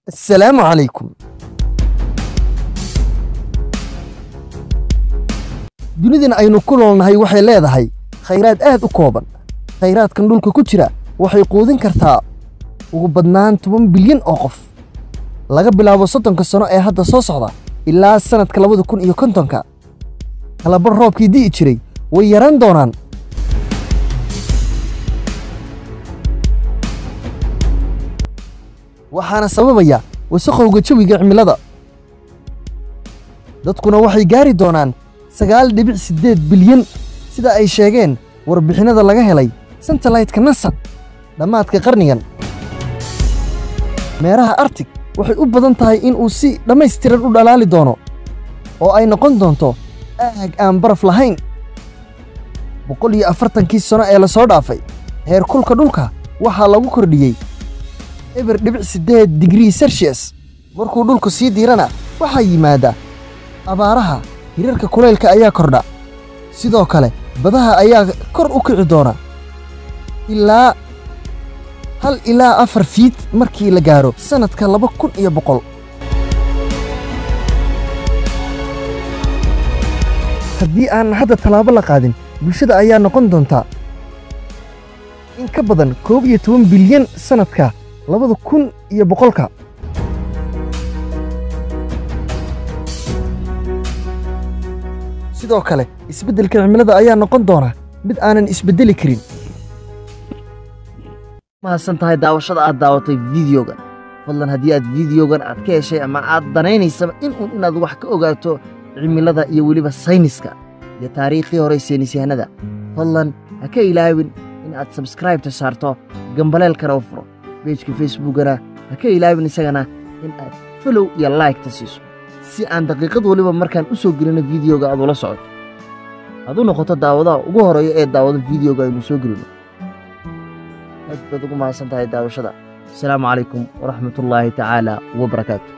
السلام عليكم. dunidan aynu ku noolnahay waxay leedahay khayraad aad u kooban. khayraadkan dhulka ku jira waxay quudin kartaa ugu badnaan 10 bilyan oo qof. laga bilaabo 30 sano ee hadda soo socda ilaa sanadka 2050ka. kalabar roobkii dii jiray way yaraan doonaan. waxaana sababaya wasakhowga jawiga cimilada. dadkuna waxay gaari doonaan 9.8 bilyan sida ay sheegeen warbixinada laga helay satellite-ka NASA dhamaadka qarnigan. meeraha Arctic waxay u badan tahay in uu si dhammaystiran u dhalaali doono oo ay noqon doonto aag aan baraf lahayn. 140 sano ee la soo dhaafay heerkulka dhulka waxaa lagu kordhiyey 8 degree Celsius. markuu dhulku sii diirana waxaa yimaada abaaraha, hirarka kuleylka ayaa kordha. sidoo kale badaha ayaa kor u kici doona ilaa 1 ilaa 4 feet markii la gaaro sanadka 2100. haddii aan hadda talaabo la qaadin bulshada ayaa noqon doonta in ka badan 12 bilyan sanadka 2100ka. sidoo kale isbeddelka cimilada ayaa noqon doona mid aanan isbeddeli karin. mahadsan tahay daawashada aad daawatay videoga. fadlan haddii aad videogan aad ka heshay ama aad danaynaysa inaad wax ka ogaato cimilada iyo weliba sayniska iyo taariikhii hore saynisyahanada, fadlan ha ka ilaawin in aad subscribe saarto, gambaleelkana u furo. page-ka Facebook-gana ha ka ilaawin isagana in aad follow iyo like siiso si aan daqiiqad waliba markaan u soo gelino videoga aad ula socoto. aad u noqoto daawadaha ugu horeeya ee daawada videoga aynu soo gelino. aad baad ugu mahadsan tahay daawashada. السلام عليكم ورحمة الله تعالى وبركاته.